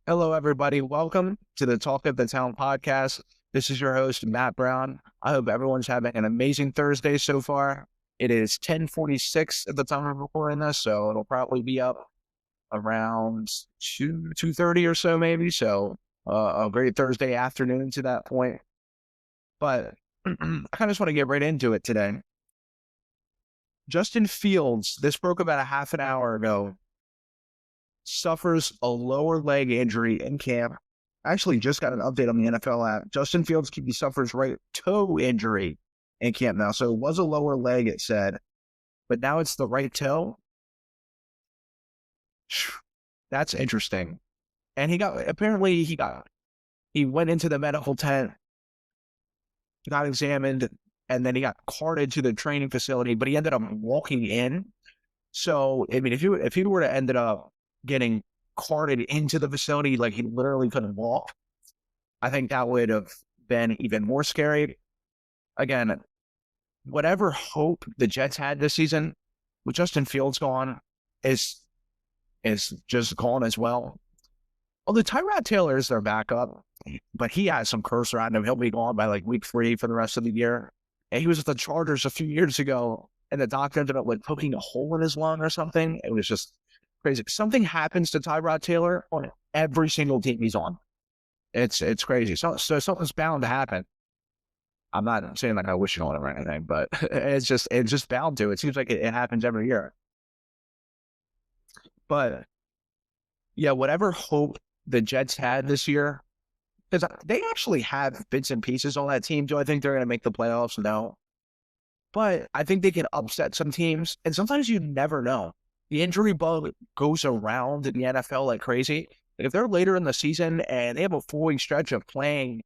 Hello, everybody. Welcome to the Talk of the Town podcast. This is your host, Matt Brown. I hope everyone's having an amazing Thursday so far. It is 10:46 at the time of recording this, so it'll probably be up around 2:30 or so, maybe. So a great Thursday afternoon to that point. But I kind of just want to get right into it today. Justin Fields, this broke about a half an hour ago, suffers a lower leg injury in camp. I actually just got an update on the NFL app. Justin Fields suffers right toe injury in camp now. So it was a lower leg, it said, but now it's the right toe. That's interesting. And he went into the medical tent, got examined, and then he got carted to the training facility, but he ended up walking in. So, I mean, if he were to ended up getting carted into the facility, like he literally couldn't walk, I think that would have been even more scary. Again, whatever hope the Jets had this season with Justin Fields gone is just gone as well. Although Tyrann Mathieu is their backup, but he has some curse around him. He'll be gone by like week 3 for the rest of the year. And he was with the Chargers a few years ago, and the doctor ended up like poking a hole in his lung or something. It was just crazy. Something happens to Tyrann Mathieu on every single team he's on. It's crazy. So something's bound to happen. I'm not saying like I wish it on him or anything, but it's just bound to. It seems like it happens every year. But yeah, whatever hope the Jets had this year, because they actually have bits and pieces on that team. Do I think they're going to make the playoffs? No. But I think they can upset some teams. And sometimes you never know. The injury bug goes around in the NFL like crazy. Like if they're later in the season and they have a 4-week stretch of playing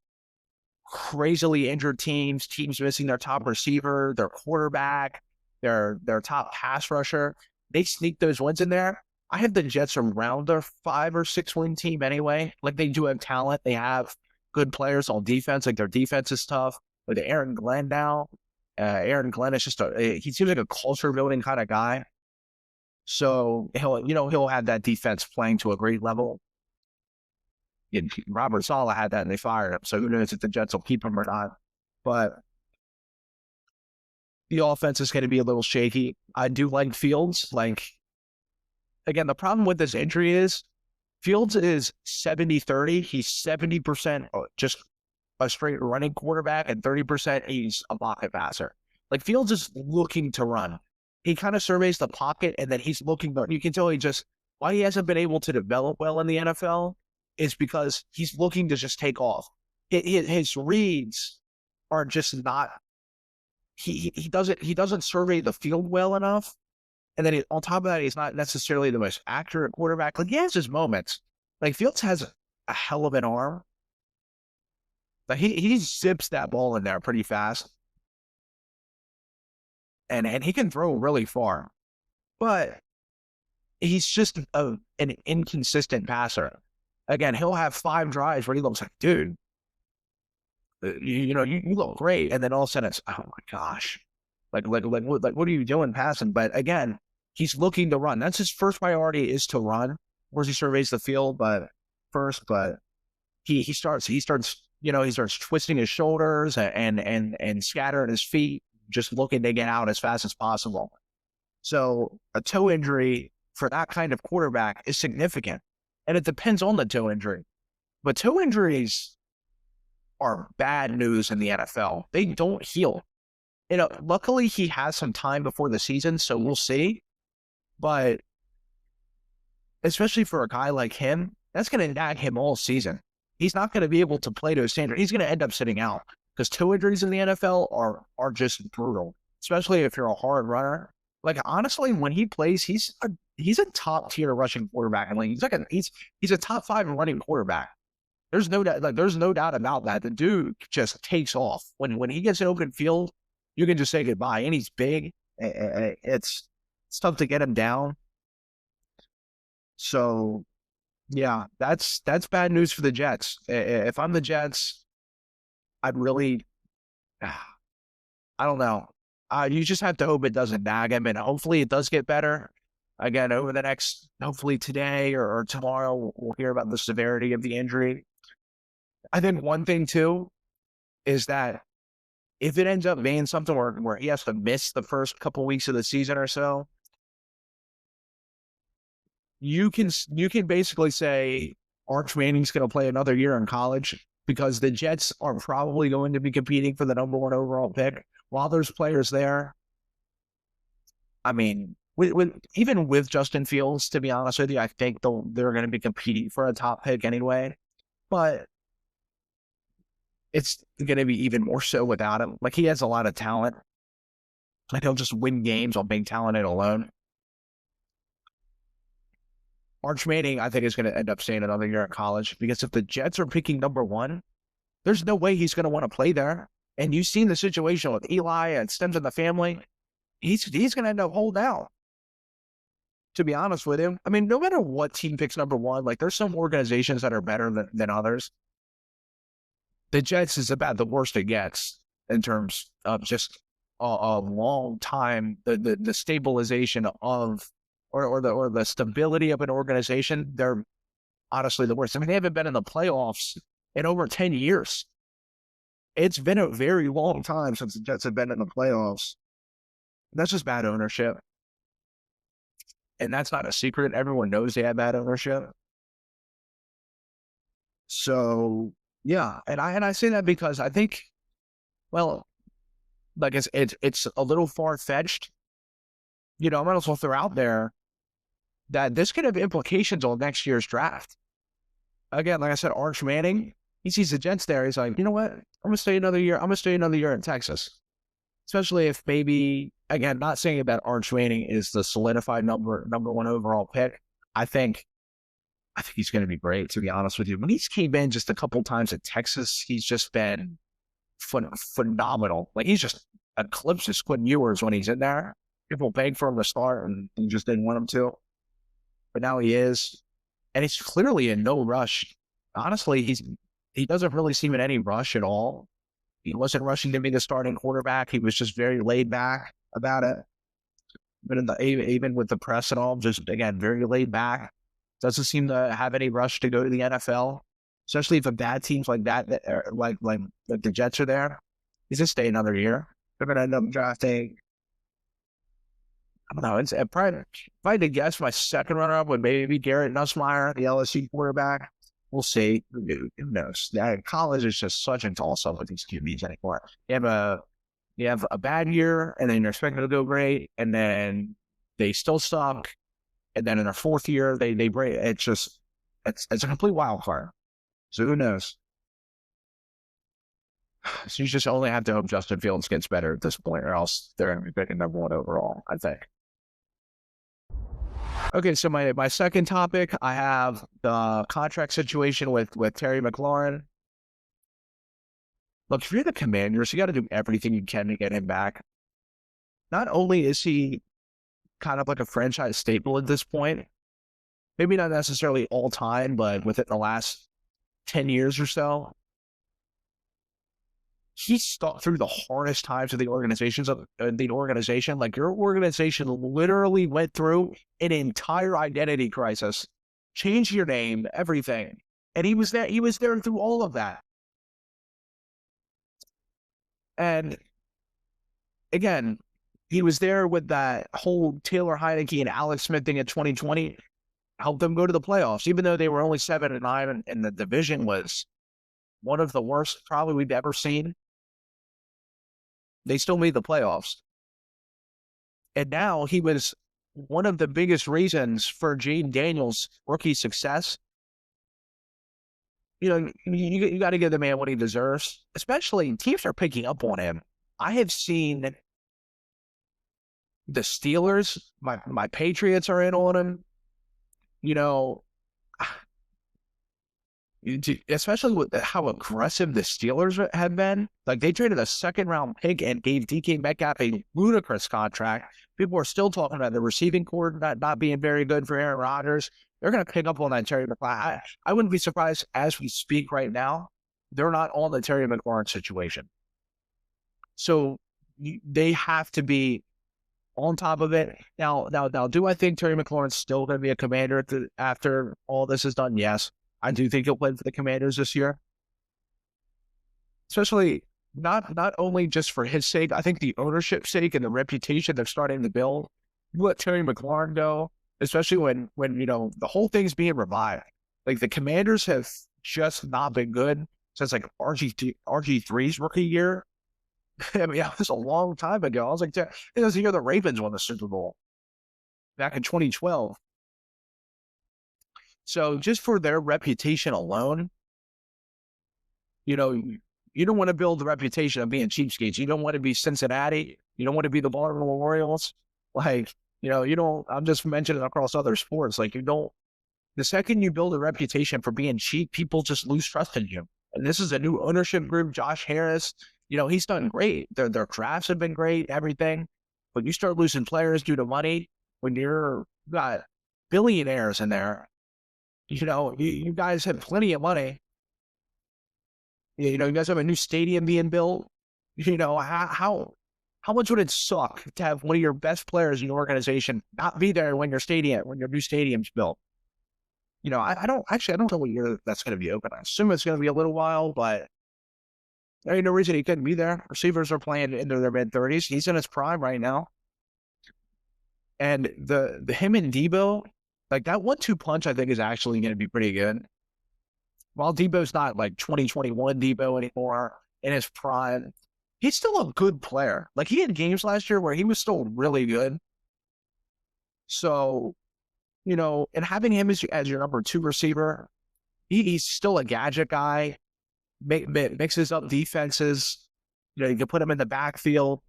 crazily injured teams missing their top receiver, their quarterback, their top pass rusher, they sneak those wins in there. I have the Jets around their 5 or 6 win team anyway. Like they do have talent. They have good players on defense. Like their defense is tough. With Aaron Glenn now, Aaron Glenn is he seems like a culture building kind of guy. So he'll have that defense playing to a great level. And Robert Saleh had that and they fired him. So who knows if the Jets will keep him or not. But the offense is going to be a little shaky. I do like Fields. Like, again, the problem with this injury is Fields is 70-30. He's 70% just a straight running quarterback and 30% he's a pocket passer. Like Fields is looking to run. He kind of surveys the pocket and then he's looking. You can tell why he hasn't been able to develop well in the NFL is because he's looking to just take off. His reads are just not. He doesn't survey the field well enough. And then on top of that, he's not necessarily the most accurate quarterback. Like he has his moments. Like Fields has a hell of an arm. Like he zips that ball in there pretty fast. And he can throw really far. But he's just an inconsistent passer. Again, he'll have 5 drives where he looks like, dude, you look great. And then all of a sudden it's, oh my gosh. Like what are you doing passing? But again, he's looking to run. That's his first priority is to run. Of course, he surveys the field, but he starts twisting his shoulders and scattering his feet, just looking to get out as fast as possible. So a toe injury for that kind of quarterback is significant. And it depends on the toe injury. But toe injuries are bad news in the NFL. They don't heal. Luckily he has some time before the season, so we'll see. But especially for a guy like him, that's going to nag him all season. He's not going to be able to play to his standard. He's going to end up sitting out because toe injuries in the NFL are just brutal, especially if you're a hard runner. Like honestly, when he plays, he's a top tier rushing quarterback. And like he's a top 5 running quarterback. There's no doubt about that. The dude just takes off when he gets an open field. You can just say goodbye. And he's big. It's tough to get him down. So, yeah, that's bad news for the Jets. If I'm the Jets, I'd really, I don't know. You just have to hope it doesn't nag him, and hopefully it does get better. Again, over the next, hopefully today or tomorrow, we'll hear about the severity of the injury. I think one thing, too, is that if it ends up being something where he has to miss the first couple weeks of the season or so, you can basically say Arch Manning's going to play another year in college because the Jets are probably going to be competing for the number 1 overall pick. While there's players there, I mean, even with Justin Fields, to be honest with you, I think they're going to be competing for a top pick anyway. But it's going to be even more so without him. Like, he has a lot of talent. Like, he'll just win games on being talented alone. Arch Manning, I think, is going to end up staying another year in college because if the Jets are picking number 1, there's no way he's going to want to play there. And you've seen the situation with Eli and stems in the family. He's going to end up holding out, to be honest with him. I mean, no matter what team picks number 1, like, there's some organizations that are better than others. The Jets is about the worst it gets in terms of just a long time, the stabilization of or the stability of an organization. They're honestly the worst. I mean, they haven't been in the playoffs in over 10 years. It's been a very long time since the Jets have been in the playoffs. That's just bad ownership. And that's not a secret. Everyone knows they have bad ownership. So, yeah. And I say that because I think, well, like it's a little far-fetched. You know, I might as well throw out there that this could have implications on next year's draft. Again, like I said, Arch Manning, he sees the Jets there. He's like, you know what? I'm going to stay another year. I'm going to stay another year in Texas. Especially if maybe, again, not saying that Arch Manning is the solidified number 1 overall pick. I think he's going to be great, to be honest with you. When he's came in just a couple times at Texas, he's just been phenomenal. Like, he's just eclipses Quinn Ewers when he's in there. People begged for him to start, and he just didn't want him to. But now he is. And he's clearly in no rush. Honestly, he doesn't really seem in any rush at all. He wasn't rushing to be the starting quarterback. He was just very laid back about it. But even with the press and all, just, again, very laid back. Doesn't seem to have any rush to go to the NFL, especially if a bad teams like that, like the Jets are there. He's going to stay another year. They're going to end up drafting, I don't know, it's probably, if I had to guess, my second runner-up would maybe be Garrett Nussmeier, the LSU quarterback. We'll see. Who knows? College is just such a toss-up with these QBs anymore. You have a bad year, and then you're expected to go great, and then they still suck, and then in their 4th year, they break. It's a complete wild card. So who knows? So you just only have to hope Justin Fields gets better at this point, or else they're going to be picking number 1 overall, I think. Okay, so my second topic, I have the contract situation with Terry McLaurin. Look, if you're the Commanders, you got to do everything you can to get him back. Not only is he kind of like a franchise staple at this point, maybe not necessarily all time, but within the last 10 years or so, he stuck through the hardest times of the organization. Like, your organization literally went through an entire identity crisis, changed your name, everything. And he was there through all of that. And again, he was there with that whole Taylor Heineke and Alex Smith thing in 2020, helped them go to the playoffs, even though they were only 7-9 and the division was one of the worst probably we've ever seen. They still made the playoffs. And now he was one of the biggest reasons for Jaden Daniels' rookie success. You know, you got to give the man what he deserves, especially teams are picking up on him. I have seen the Steelers, my Patriots are in on him. You know, especially with how aggressive the Steelers have been. Like, they traded a 2nd-round pick and gave DK Metcalf a ludicrous contract. People are still talking about the receiving core not being very good for Aaron Rodgers. They're going to pick up on that Terry McLaurin. I wouldn't be surprised as we speak right now, they're not on the Terry McLaurin situation. So they have to be on top of it. Now, do I think Terry McLaurin's still going to be a Commander after all this is done? Yes. I do think he'll play for the Commanders this year. Especially not only just for his sake, I think the ownership's sake and the reputation they're starting to build. You let Terry McLaurin go, especially when the whole thing's being revived. Like the Commanders have just not been good since like RG3's rookie year. I mean, that was a long time ago. I was like, it was the year the Ravens won the Super Bowl back in 2012. So just for their reputation alone, you don't want to build the reputation of being cheapskates. You don't want to be Cincinnati. You don't want to be the Baltimore Orioles. Like, you don't, I'm just mentioning across other sports. Like, the second you build a reputation for being cheap, people just lose trust in you. And this is a new ownership group. Josh Harris, he's done great. Their drafts have been great, everything. But you start losing players due to money when you've got billionaires in there. You guys have plenty of money. You guys have a new stadium being built. How much would it suck to have one of your best players in your organization not be there when your new stadium's built? I don't know what year that's going to be open. I assume it's going to be a little while, but there ain't no reason he couldn't be there. Receivers are playing into their mid-30s. He's in his prime right now. And the him and Debo, like that 1-2 punch, I think is actually going to be pretty good. While Debo's not like 2021 Debo anymore in his prime, he's still a good player. Like he had games last year where he was still really good. So, and having him as your number 2 receiver, he's still a gadget guy, mixes up defenses. You can put him in the backfield,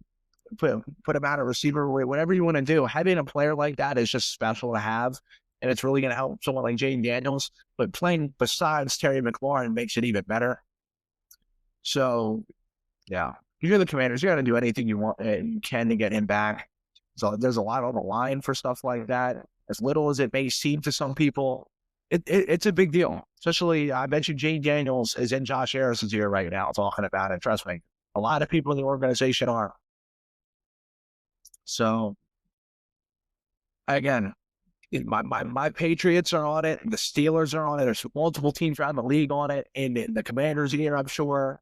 put him out at receiver, whatever you want to do. Having a player like that is just special to have. And it's really going to help someone like Jaden Daniels. But playing besides Terry McLaurin makes it even better. So, yeah. If you're the Commanders, you got to do anything you can to get him back. So there's a lot on the line for stuff like that. As little as it may seem to some people, it's a big deal. Especially, I mentioned Jaden Daniels is in Josh Harris's ear right now talking about it. Trust me. A lot of people in the organization are. So, again, my Patriots are on it. The Steelers are on it. There's multiple teams around the league on it. And the Commanders here, I'm sure.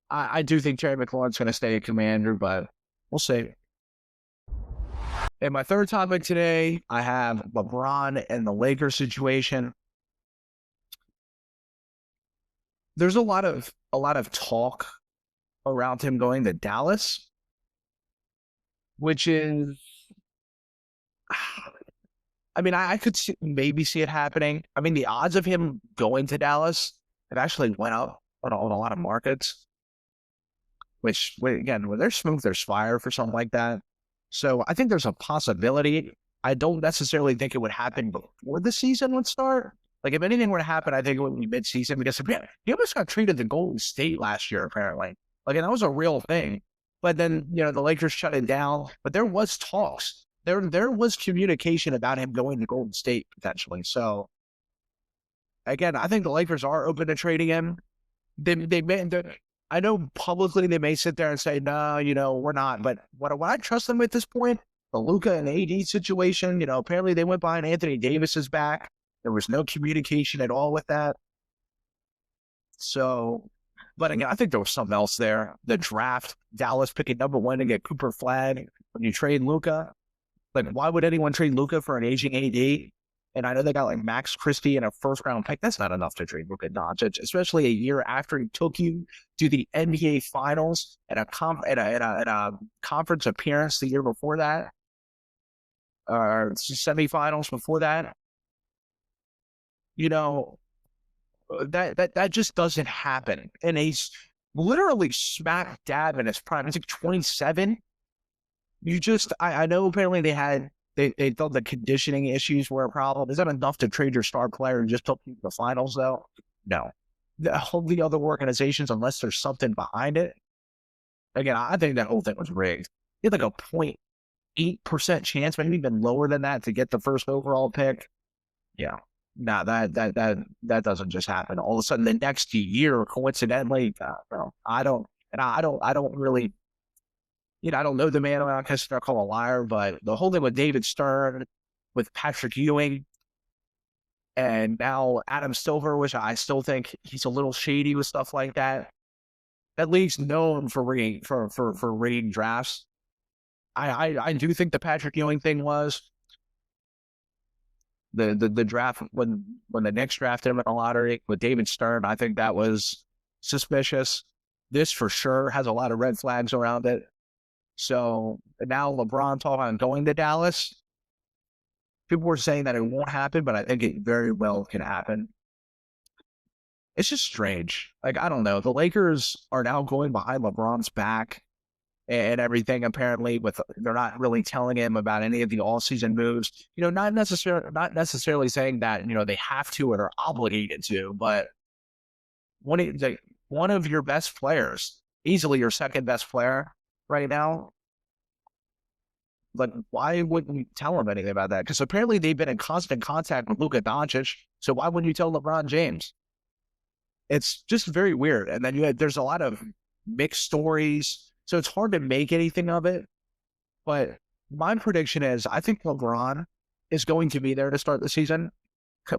I do think Terry McLaurin's going to stay a Commander, but we'll see. And my third topic today, I have LeBron and the Lakers situation. There's a lot of talk around him going to Dallas, which is, I mean, I could maybe see it happening. I mean, the odds of him going to Dallas have actually went up on a lot of markets, which, again, when there's smoke, there's fire for something like that. So I think there's a possibility. I don't necessarily think it would happen before the season would start. Like, if anything were to happen, I think it would be mid-season because he almost got traded to Golden State last year, apparently. Like, and that was a real thing. But then, the Lakers shut it down. But there was talks. There was communication about him going to Golden State potentially. So, again, I think the Lakers are open to trading him. I know publicly they may sit there and say, no, we're not. But what I trust them at this point, the Luka and AD situation, apparently they went behind Anthony Davis's back. There was no communication at all with that. So, but again, I think there was something else there. The draft, Dallas picking number 1 to get Cooper Flag when you trade Luka. Like, why would anyone trade Luka for an aging AD? And I know they got like Max Christie and a first-round pick. That's not enough to trade Luka Doncic, especially a year after he took you to the NBA Finals and a conference appearance the year before that, or semifinals before that. That just doesn't happen. And he's literally smack dab in his prime. He's like 27. I know apparently they thought the conditioning issues were a problem. Is that enough to trade your star player and just took you to the finals, though? No. All the other organizations, unless there's something behind it. Again, I think that whole thing was rigged. He had like a 0.8% chance, maybe even lower than that, to get the first overall pick. Yeah. No, that doesn't just happen. All of a sudden, the next year, coincidentally, I don't really I don't know the man around because they're called a liar, but the whole thing with David Stern, with Patrick Ewing, and now Adam Silver, which I still think he's a little shady with stuff like that. That league's known for rigging drafts. I do think the Patrick Ewing thing was the draft when the Knicks drafted him in the lottery with David Stern. I think that was suspicious. This for sure has a lot of red flags around it. So now LeBron talking on going to Dallas. People were saying that it won't happen, but I think it very well can happen. It's just strange. Like, I don't know. The Lakers are now going behind LeBron's back and everything. Apparently, they're not really telling him about any of the all-season moves. Not necessarily saying that they have to or they're obligated to, but one of your best players, easily your second best player right now. Like, why wouldn't you tell him anything about that? Because apparently they've been in constant contact with Luka Doncic. So why wouldn't you tell LeBron James? It's just very weird. And then there's a lot of mixed stories. So it's hard to make anything of it. But my prediction is I think LeBron is going to be there to start the season.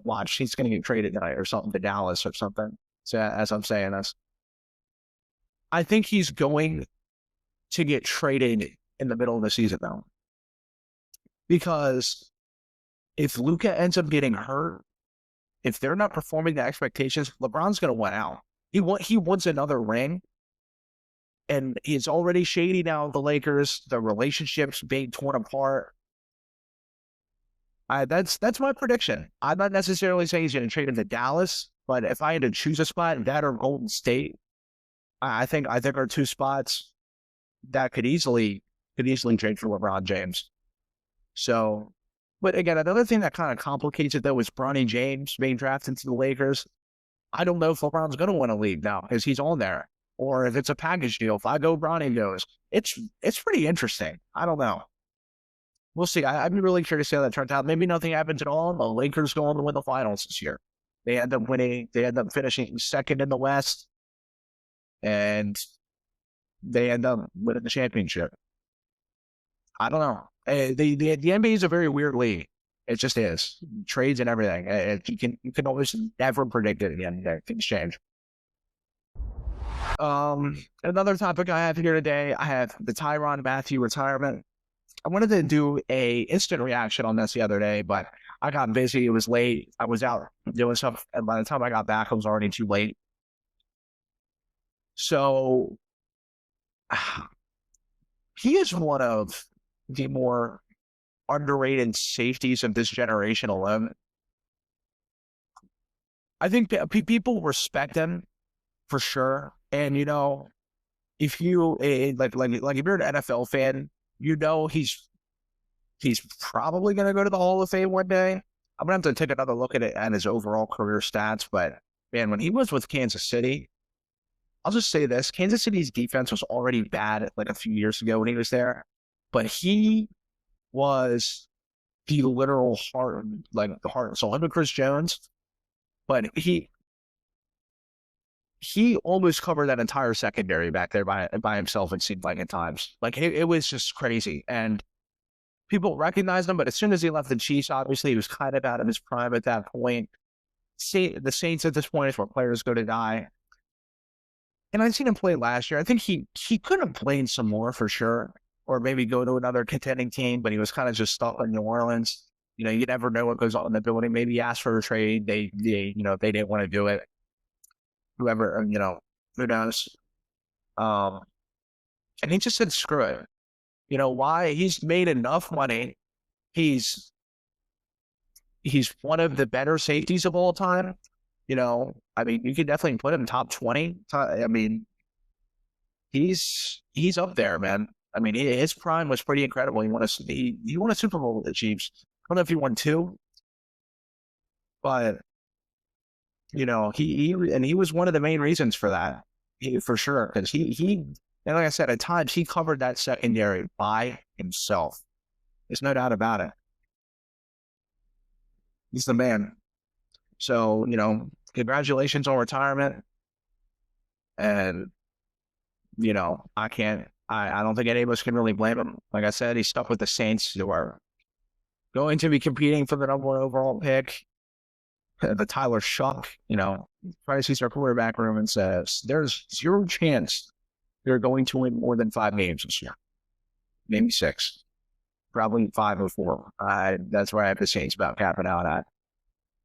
Watch, he's going to get traded tonight or something to Dallas or something. So as I'm saying this, I think he's going to get traded in the middle of the season, though. Because if Luka ends up getting hurt, if they're not performing the expectations, LeBron's going to win out. He wants another ring, and he's already shady now with the Lakers. The relationship's being torn apart. That's my prediction. I'm not necessarily saying he's going to trade into Dallas, but if I had to choose a spot, that or Golden State, I think are two spots that could easily trade for LeBron James. So, but again, another thing that kind of complicates it, though, is Bronny James being drafted to the Lakers. I don't know if LeBron's going to win a league now because he's on there, or if it's a package deal. If I go, Bronny goes. It's pretty interesting. I don't know. We'll see. I'd be really curious to see how that turns out. Maybe nothing happens at all. The Lakers go on to win the finals this year. They end up winning. They end up finishing second in the West, and they end up winning the championship. I don't know. The NBA is a very weird league. It just is. Trades and everything. You can always never predict it again. Things change. Another topic I have here today, I have the Tyrann Mathieu retirement. I wanted to do a instant reaction on this the other day, but I got busy. It was late. I was out doing stuff, and by the time I got back, it was already too late. So he is one of the more underrated safeties of this generation alone. I think people respect him for sure. And, if you like if you're an NFL fan, he's probably going to go to the Hall of Fame one day. I'm going to have to take another look at his overall career stats. But, man, when he was with Kansas City, I'll just say this. Kansas City's defense was already bad like a few years ago when he was there. But he was the literal heart, like the heart. So him and Chris Jones, but he almost covered that entire secondary back there by himself. It seemed like at times, like it was just crazy, and people recognized him. But as soon as he left the Chiefs, obviously he was kind of out of his prime at that point. The Saints at this point is where players go to die. And I've seen him play last year. I think he could have played some more for sure, or maybe go to another contending team, but he was kind of just stuck in New Orleans. You never know what goes on in the building. Maybe he asked for a trade. They they didn't want to do it. Whoever, who knows? And he just said, screw it. Why? He's made enough money. He's one of the better safeties of all time. I mean, you could definitely put him top 20. I mean, he's up there, man. I mean, his prime was pretty incredible. He won a Super Bowl with the Chiefs. I don't know if he won 2, but he was one of the main reasons for that, for sure. Because he, and like I said, at times he covered that secondary by himself. There's no doubt about it. He's the man. So, congratulations on retirement. And, I can't I don't think any of us can really blame him. Like I said, he's stuck with the Saints, who are going to be competing for the #1 overall pick. The Tyler Shuck, probably sees our quarterback room and says, there's zero chance they're going to win more than 5 games this year. Maybe 6. Probably 5 or 4. That's where I have the Saints about capping out at.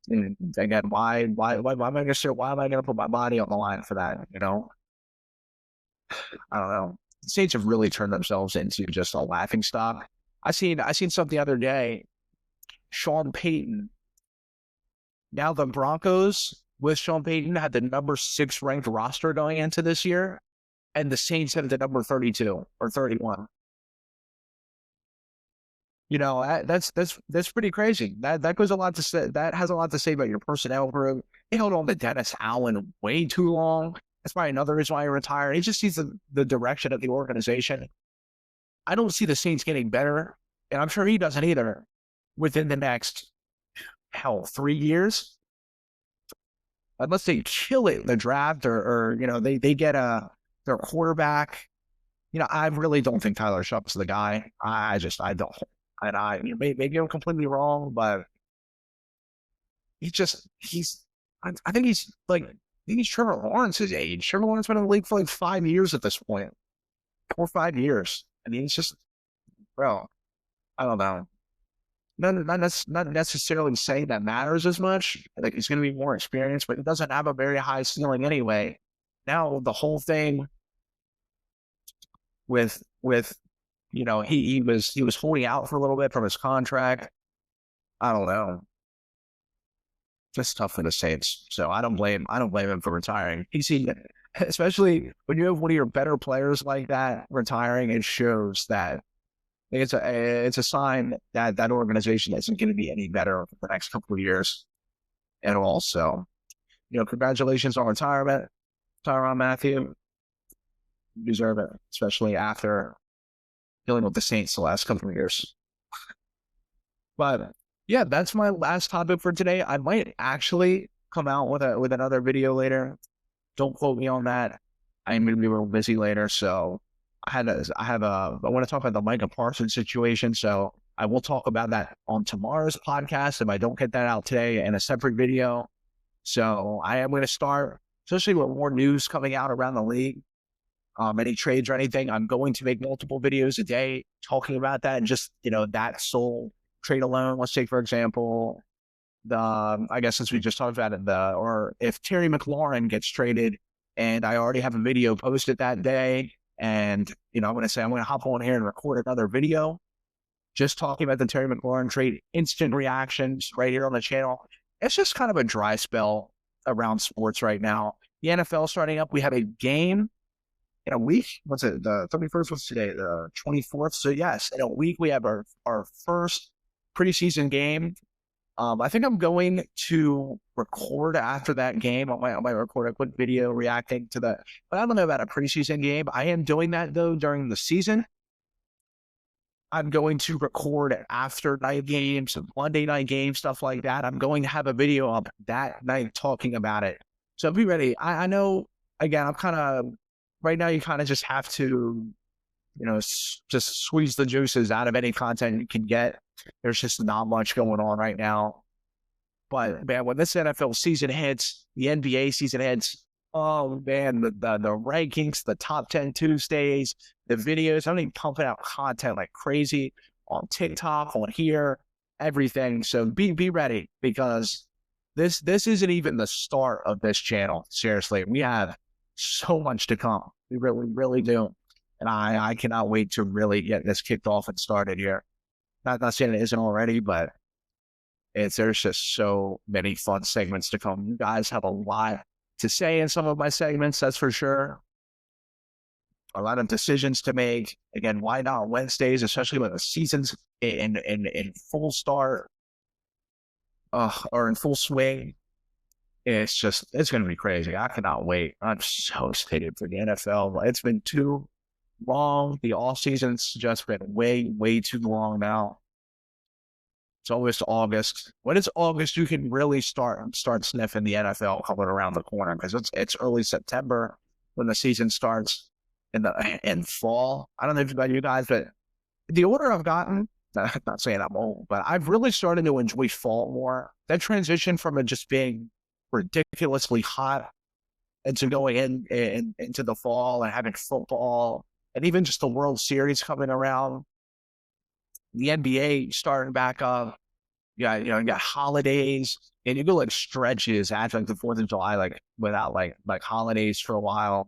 And again, why am I going to put my body on the line for that? I don't know. The Saints have really turned themselves into just a laughing stock. I seen something the other day. Sean Payton. Now the Broncos with Sean Payton had the number 6 ranked roster going into this year, and the Saints had the number 32 or 31. That's pretty crazy. That goes a lot to say. That has a lot to say about your personnel group. They held on to Dennis Allen way too long. That's probably another reason why he retired. He just sees the direction of the organization. I don't see the Saints getting better, and I'm sure he doesn't either, within the next 3 years. Unless they kill it in the draft or they get their quarterback. I really don't think Tyler Shuck's the guy. I don't. And maybe I'm completely wrong, but I think he's Trevor Lawrence's age. Trevor Lawrence been in the league for like 5 years at this point. 4 or 5 years. I mean, it's just, bro, I don't know. Not necessarily saying that matters as much. Like, he's going to be more experienced, but he doesn't have a very high ceiling anyway. Now, the whole thing with he was holding out for a little bit from his contract. I don't know. Just tough for the Saints. So I don't blame him for retiring. Especially when you have one of your better players like that retiring, it shows that it's a sign that that organization isn't going to be any better for the next couple of years. And also, congratulations on retirement, Tyrann Mathieu. You deserve it, especially after dealing with the Saints the last couple of years. But yeah, that's my last topic for today. I might actually come out with another video later. Don't quote me on that. I'm going to be real busy later, so I want to talk about the Micah Parsons situation. So I will talk about that on tomorrow's podcast if I don't get that out today in a separate video. So I am going to start, especially with more news coming out around the league. Any trades or anything, I'm going to make multiple videos a day talking about that, and just, that sole trade alone. Let's take, for example, I guess since we just talked about it, or if Terry McLaurin gets traded, and I already have a video posted that day, and, I'm going to hop on here and record another video just talking about the Terry McLaurin trade, instant reactions right here on the channel. It's just kind of a dry spell around sports right now. The NFL starting up. We have a game in a week. What's it? The 31st was today, the 24th. So yes, in a week we have our first preseason game. I think I'm going to record after that game. I might record a quick video reacting to that. But I don't know about a preseason game. I am doing that though during the season. I'm going to record after night games, Monday night games, stuff like that. I'm going to have a video up that night talking about it. So be ready. I know, again, I'm kind of, right now you kind of just have to, just squeeze the juices out of any content you can get. There's just not much going on right now. But man, when this NFL season hits, the NBA season hits, oh man, the rankings, the top 10 Tuesdays, the videos, I'm pumping out content like crazy on TikTok, on here, everything. So be ready, because this isn't even the start of this channel. Seriously, we have so much to come. We really, really do. And I cannot wait to really get this kicked off and started here. Not saying it isn't already, but there's just so many fun segments to come. You guys have a lot to say in some of my segments, that's for sure. A lot of decisions to make. Again, why not Wednesdays, especially when the season's in full start or in full swing. It's going to be crazy. I cannot wait. I'm so excited for the NFL. It's been too long. The off season's just been way, way too long now. It's almost August. When it's August, you can really start sniffing the NFL coming around the corner, because it's early September when the season starts. in fall. I don't know about you guys, but the older I've gotten, I'm not saying I'm old, but I've really started to enjoy fall more. That transition from it just being ridiculously hot into going into the fall and having football and even just the World Series coming around, the NBA starting back up. Yeah, you got holidays, and you go like stretches after like the 4th of July, like without like holidays for a while.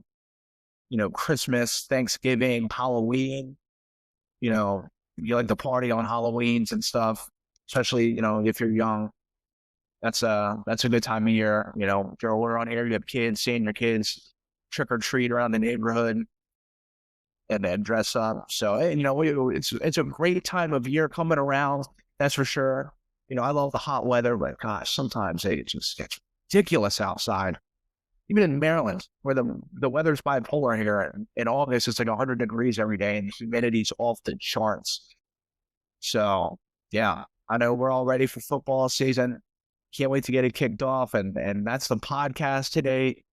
Christmas, Thanksgiving, Halloween. You like to party on Halloweens and stuff, especially if you're young. That's a good time of year. If you're older on here, you have kids, seeing your kids trick or treat around the neighborhood and then dress up. So it's a great time of year coming around. That's for sure. I love the hot weather, but gosh, sometimes it just gets ridiculous outside. Even in Maryland, where the weather's bipolar here, in August it's like 100 degrees every day, and the humidity's off the charts. So yeah, I know we're all ready for football season. Can't wait to get it kicked off, and that's the podcast today.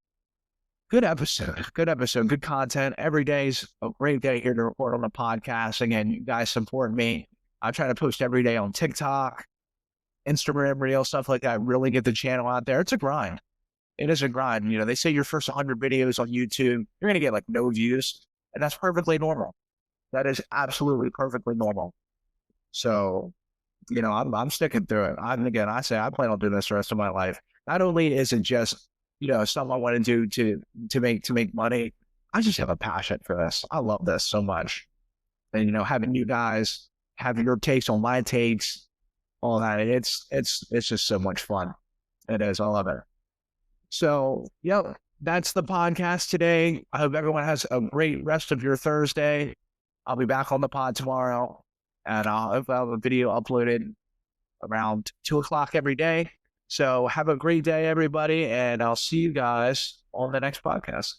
Good episode, good content. Every day's a great day here to record on the podcast. Again, you guys support me. I try to post every day on TikTok, Instagram, Reel, stuff like that. Really get the channel out there. It's a grind. It is a grind. They say your first 100 videos on YouTube, you're going to get like no views, and that's perfectly normal. That is absolutely perfectly normal. So, I'm sticking through it. Again, I say I plan on doing this the rest of my life. Not only is it just, something I want to do to make money, I just have a passion for this. I love this so much. And, having you guys have your takes on my takes, all that, it's just so much fun. It is. I love it. So, that's the podcast today. I hope everyone has a great rest of your Thursday. I'll be back on the pod tomorrow, and I'll have a video uploaded around 2:00 every day. So have a great day, everybody, and I'll see you guys on the next podcast.